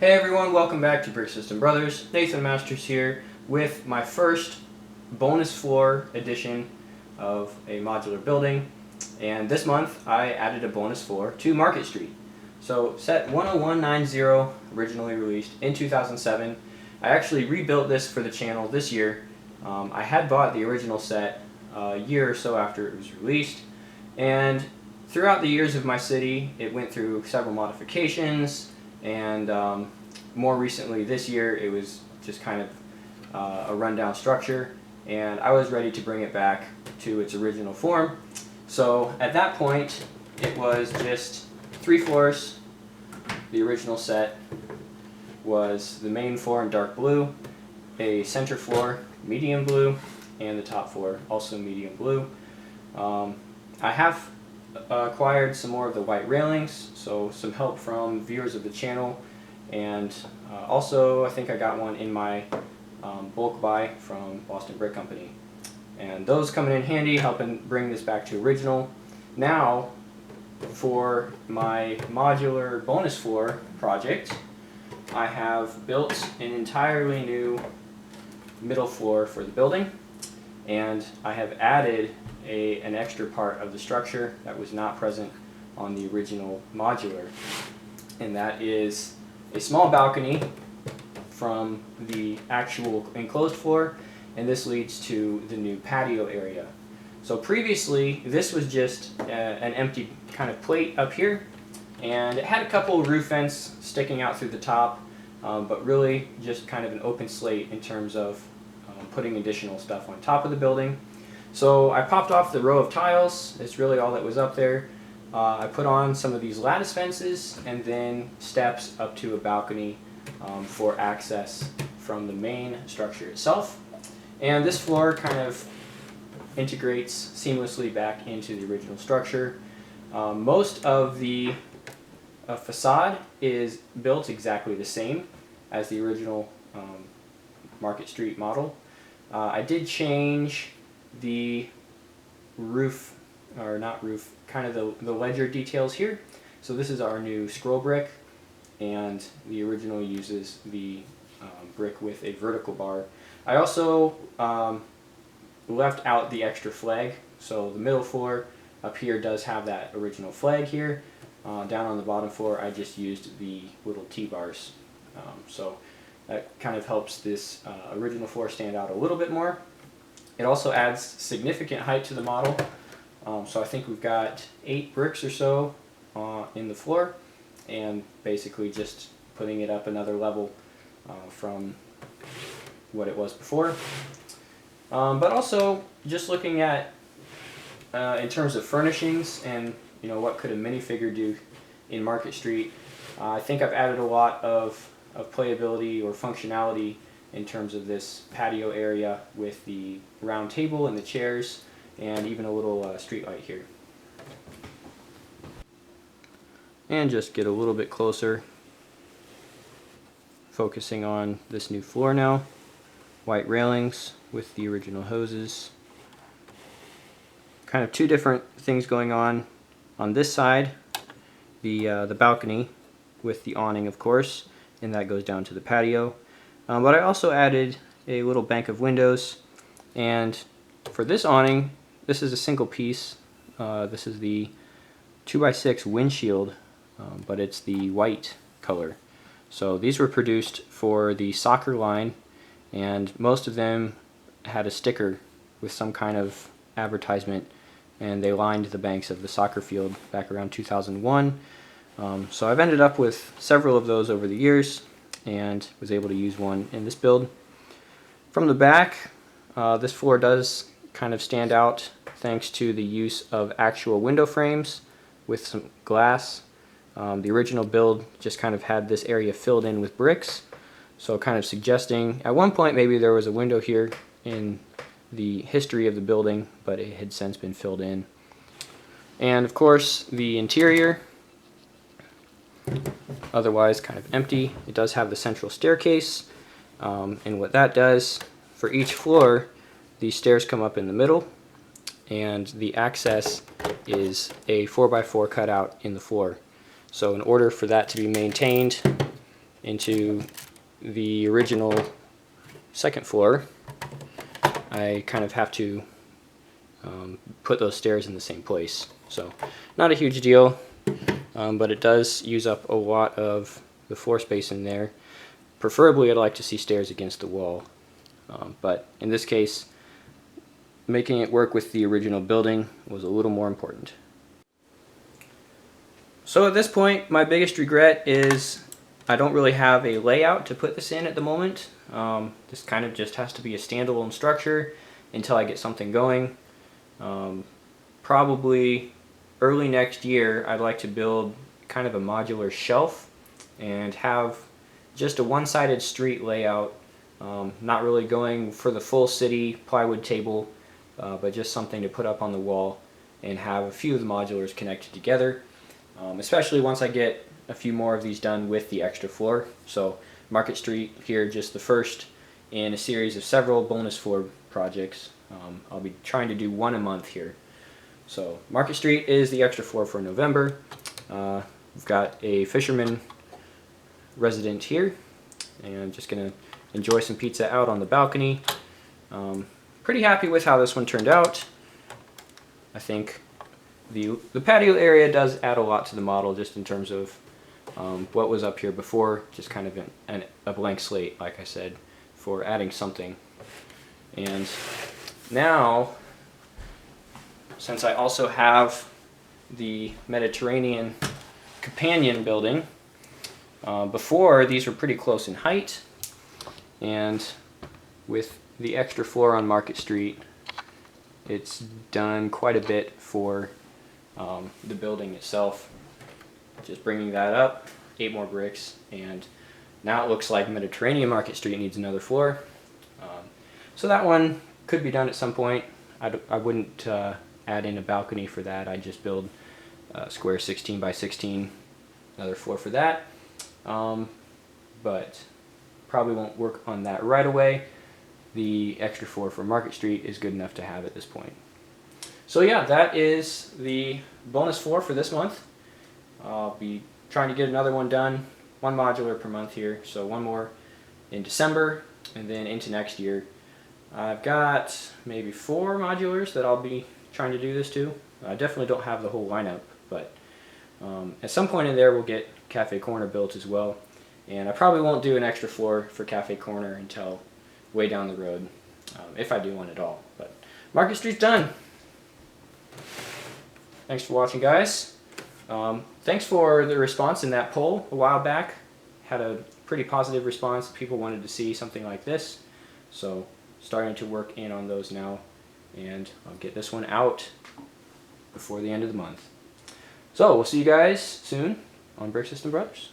Hey everyone, welcome back to Brick System Brothers. Nathan Masters here with my first bonus floor edition of a modular building. And this month I added a bonus floor to Market Street. So set 10190, originally released in 2007. I actually rebuilt this for the channel this year. I had bought the original set a year or so after it was released. And throughout the years of my city, it went through several modifications. And more recently this year it was just kind of a rundown structure, and I was ready to bring it back to its original form. So at that point it was just 3 floors. The original set was the main floor in dark blue, a center floor medium blue, and the top floor also medium blue. I have acquired some more of the white railings, so some help from viewers of the channel, and also I think I got one in my bulk buy from Boston Brick Company, and those coming in handy helping bring this back to original. Now for my modular bonus floor project, I have built an entirely new middle floor for the building, and I have added an extra part of the structure that was not present on the original modular, and that is a small balcony from the actual enclosed floor, and this leads to the new patio area. So previously this was just an empty kind of plate up here, and it had a couple of roof vents sticking out through the top, but really just kind of an open slate in terms of putting additional stuff on top of the building. So I popped off the row of tiles. It's really all that was up there. I put on some of these lattice fences and then steps up to a balcony for access from the main structure itself. And this floor kind of integrates seamlessly back into the original structure. Most of the facade is built exactly the same as the original Market Street model. I did change the roof, or not roof, kind of the ledger details here. So this is our new scroll brick, and the original uses the brick with a vertical bar. I also left out the extra flag, so the middle floor up here does have that original flag here. Down on the bottom floor I just used the little T-bars, so that kind of helps this original floor stand out a little bit more. It also adds significant height to the model, so I think we've got 8 bricks or so in the floor, and basically just putting it up another level from what it was before. But also just looking at in terms of furnishings and what could a minifigure do in Market Street, I think I've added a lot of playability or functionality in terms of this patio area with the round table and the chairs, and even a little street light here. And just get a little bit closer, focusing on this new floor now. White railings with the original hoses. Kind of 2 different things going on this side. The balcony with the awning, of course, and that goes down to the patio. But I also added a little bank of windows, and for this awning, this is a single piece. This is the 2x6 windshield, but it's the white color. So these were produced for the soccer line, and most of them had a sticker with some kind of advertisement, and they lined the banks of the soccer field back around 2001. So I've ended up with several of those over the years, and was able to use one in this build. From the back, this floor does kind of stand out thanks to the use of actual window frames with some glass. The original build just kind of had this area filled in with bricks, so kind of suggesting at one point maybe there was a window here in the history of the building, but it had since been filled in. And of course the interior, otherwise kind of empty. It does have the central staircase, and what that does, for each floor these stairs come up in the middle, and the access is a 4x4 cutout in the floor. So in order for that to be maintained, into the original second floor, I kind of have to put those stairs in the same place. So not a huge deal, but it does use up a lot of the floor space in there. Preferably I'd like to see stairs against the wall, but in this case making it work with the original building was a little more important. So at this point, my biggest regret is I don't really have a layout to put this in at the moment. This kind of just has to be a standalone structure until I get something going. Probably early next year I'd like to build kind of a modular shelf and have just a one-sided street layout, not really going for the full city plywood table, but just something to put up on the wall and have a few of the modulars connected together, especially once I get a few more of these done with the extra floor. So Market Street here, just the first in a series of several bonus floor projects. I'll be trying to do one a month here. So Market Street is the extra floor for November. We've got a fisherman resident here, and I'm just gonna enjoy some pizza out on the balcony. Pretty happy with how this one turned out. I think the patio area does add a lot to the model, just in terms of what was up here before, just kind of a blank slate, like I said, for adding something. And now, since I also have the Mediterranean companion building, before these were pretty close in height, and with the extra floor on Market Street, it's done quite a bit for the building itself. Just bringing that up, 8 more bricks, and now it looks like Mediterranean Market Street needs another floor. So that one could be done at some point. I wouldn't add in a balcony for that. I'd just build a square 16 by 16, another floor for that. But probably won't work on that right away. The extra floor for Market Street is good enough to have at this point. So yeah, that is the bonus floor for this month. I'll be trying to get another one done, 1 modular per month here, so 1 more in December, and then into next year. I've got maybe 4 modulars that I'll be trying to do this to. I definitely don't have the whole lineup, but at some point in there we'll get Cafe Corner built as well. And I probably won't do an extra floor for Cafe Corner until way down the road, if I do one at all. But Market Street's done. Thanks for watching, guys. Thanks for the response in that poll a while back. Had a pretty positive response. People wanted to see something like this. So starting to work in on those now, and I'll get this one out before the end of the month. So we'll see you guys soon on Brick System Brothers.